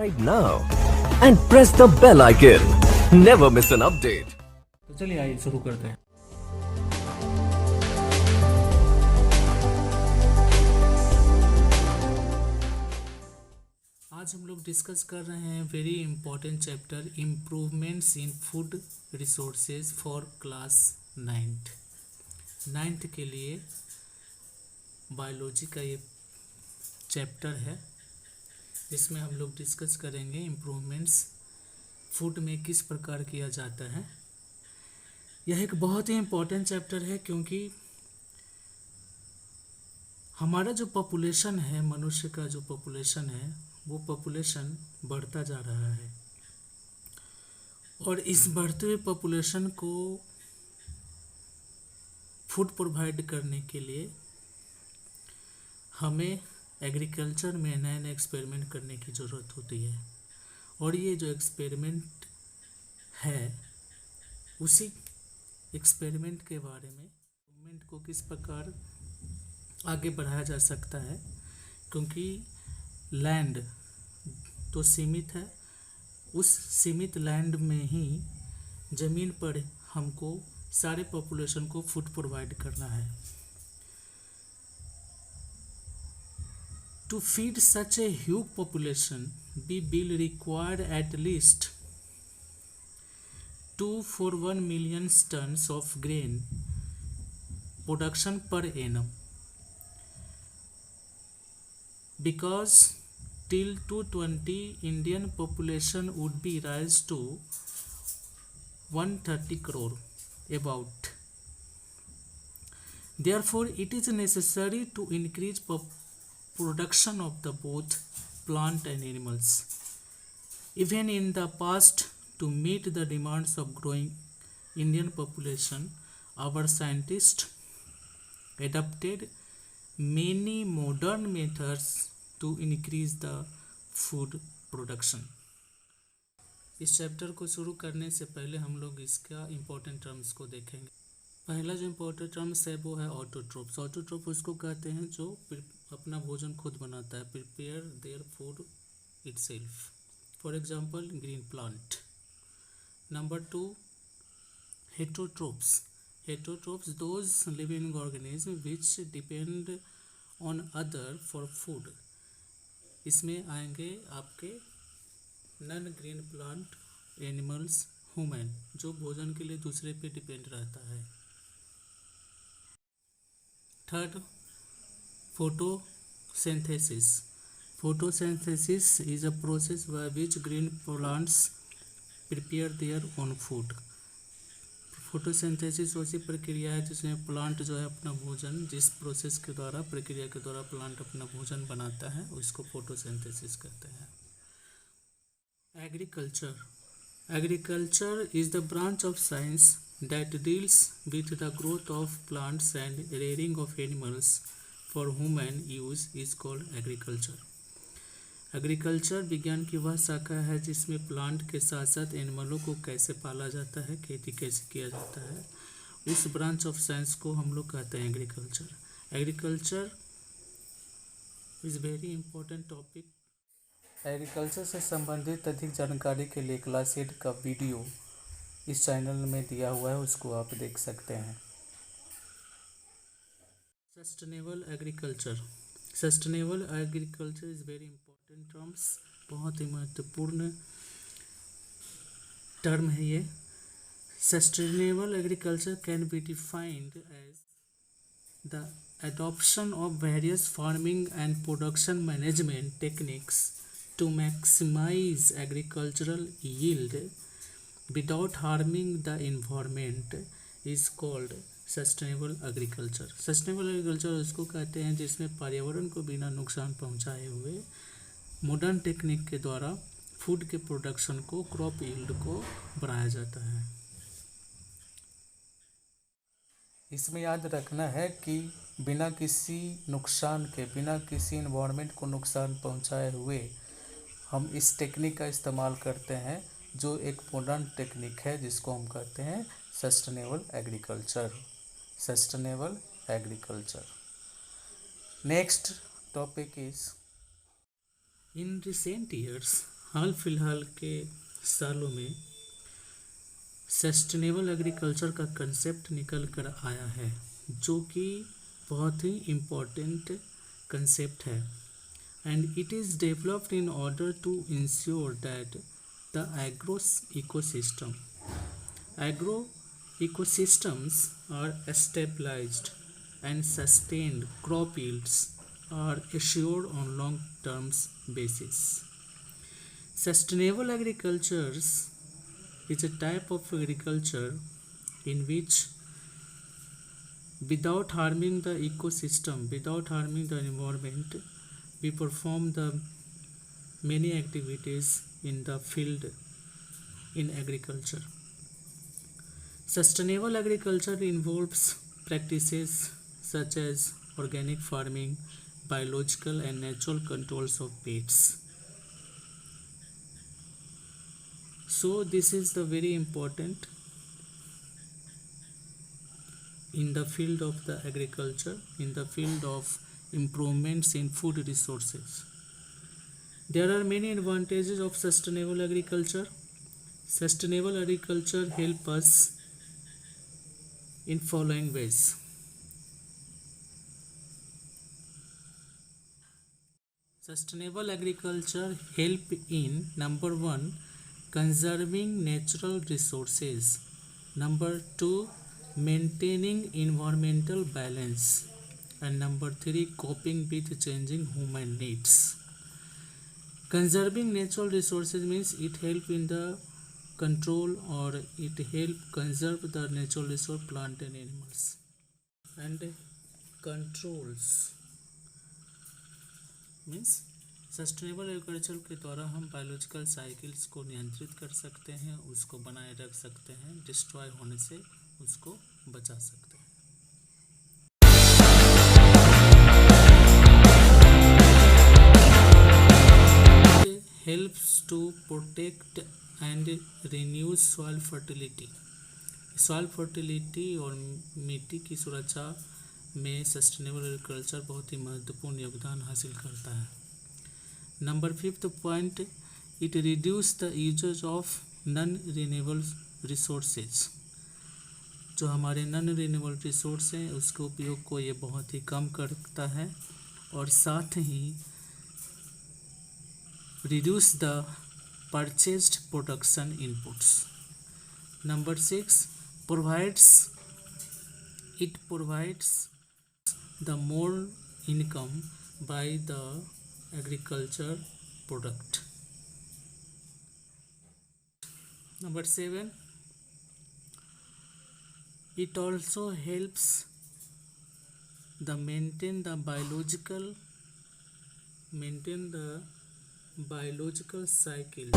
Subscribe now and press the bell icon. Never miss an update. तो चलिए आइए शुरू करते हैं। आज हम लोग डिस्कस कर रहे हैं very important chapter improvements in food resources for class 9th के लिए बायोलॉजी का ये चैप्टर है। इसमें हम लोग डिस्कस करेंगे इम्प्रूवमेंट्स फूड में किस प्रकार किया जाता है। यह एक बहुत ही इम्पोर्टेंट चैप्टर है क्योंकि हमारा जो पॉपुलेशन है, मनुष्य का जो पॉपुलेशन है, वो पॉपुलेशन बढ़ता जा रहा है और इस बढ़ते हुए पॉपुलेशन को फूड प्रोवाइड करने के लिए हमें एग्रीकल्चर में नए नए एक्सपेरिमेंट करने की ज़रूरत होती है। और ये जो एक्सपेरिमेंट है उसी एक्सपेरिमेंट के बारे में मूवमेंट को किस प्रकार आगे बढ़ाया जा सकता है, क्योंकि लैंड तो सीमित है, उस सीमित लैंड में ही ज़मीन पर हमको सारे पॉपुलेशन को फूड प्रोवाइड करना है। To feed such a huge population, we will require at least 241 million tons of grain production per annum. Because till 2020, Indian population would be rise to 130 crore about. Therefore, it is necessary to increase production of the both plant and animals. Even in the past, to meet the demands of growing Indian population, our scientists adopted many modern methods to increase the food production. इस chapter को शुरू करने से पहले हम लोग इसका important terms को देखेंगे। पहला जो इम्पोर्टेंट टर्म्स है वो है ऑटोट्रोप्स। ऑटोट्रोप उसको कहते हैं जो अपना भोजन खुद बनाता है, prepare their food itself. For example green plant. Number 2 heterotrophs. Heterotrophs those living organism which depend on other for food. इसमें आएंगे आपके non green plant, animals, human, जो भोजन के लिए दूसरे पे डिपेंड रहता है। Third photosynthesis. Photosynthesis is a process by which green plants prepare their own food. Photosynthesis वैसी प्रक्रिया है जिसमें प्लांट जो है अपना भोजन, जिस प्रोसेस के द्वारा, प्रक्रिया के द्वारा प्लांट अपना भोजन बनाता है, उसको फोटोसिंथेसिस कहते हैं। Agriculture. Agriculture is the branch of science that deals with the growth of plants and rearing of animals for human use is called agriculture. Agriculture विज्ञान की वह शाखा है जिसमें प्लांट के साथ साथ एनिमलों को कैसे पाला जाता है, खेती कैसे किया जाता है, उस ब्रांच ऑफ साइंस को हम लोग कहते हैं agriculture. Agriculture is very important topic. Agriculture से संबंधित अधिक जानकारी के लिए क्लास 8 का वीडियो इस चैनल में दिया हुआ है, उसको आप देख सकते हैं। Sustainable agriculture. Sustainable agriculture is very important terms. बहुत ही महत्वपूर्ण टर्म है ये। Sustainable agriculture can be defined as the adoption of various farming and production management techniques to maximise agricultural yield without harming the environment is called sustainable agriculture. Sustainable agriculture उसको कहते हैं जिसमें पर्यावरण को बिना नुकसान पहुंचाए हुए मॉडर्न टेक्निक के द्वारा फूड के प्रोडक्शन को, क्रॉप यील्ड को बढ़ाया जाता है। इसमें याद रखना है कि बिना किसी नुकसान के, बिना किसी इन्वायरमेंट को नुकसान पहुंचाए हुए हम इस टेक्निक का इस्तेमाल करते हैं, जो एक मॉडर्न टेक्निक है जिसको हम कहते हैं sustainable agriculture. Sustainable agriculture. Next topic is, in recent years हाल फिलहाल के सालों में सस्टेनेबल एग्रीकल्चर का कंसेप्ट निकल कर आया है, जो कि बहुत ही इम्पोर्टेंट कंसेप्ट है, and it is developed in order to ensure that the agro ecosystems are stabilized and sustained crop yields are assured on long term basis. Sustainable agriculture is a type of agriculture in which, without harming the ecosystem, without harming the environment, we perform the many activities in the field in agriculture. Sustainable agriculture involves practices such as organic farming, biological and natural controls of pests. So this is the very important in the field of the agriculture, in the field of improvements in food resources. There are many advantages of sustainable agriculture. Sustainable agriculture help us in following ways. Sustainable agriculture help in number 1, conserving natural resources, number 2, maintaining environmental balance, and number 3, coping with changing human needs. Conserving natural resources means it help in the control or it help conserve the natural resource plant and animals. And controls means sustainable agriculture के द्वारा हम biological cycles को नियंत्रित कर सकते हैं, उसको बनाए रख सकते हैं, डिस्ट्रॉय होने से उसको बचा सकते हैं. It helps to protect and renew soil fertility. Soil fertility और मिट्टी की सुरक्षा में सस्टेनेबल एग्रीकल्चर बहुत ही महत्वपूर्ण योगदान हासिल करता है. Number 5th point, it reduce the usages of non renewable resources. जो हमारे नॉन रिन्यूएबल रिसोर्स हैं उसके उपयोग को ये बहुत ही कम करता है, और साथ ही reduce the purchased production inputs. Number 6, it provides the more income by the agriculture product. Number 7, it also helps the maintain the biological cycle.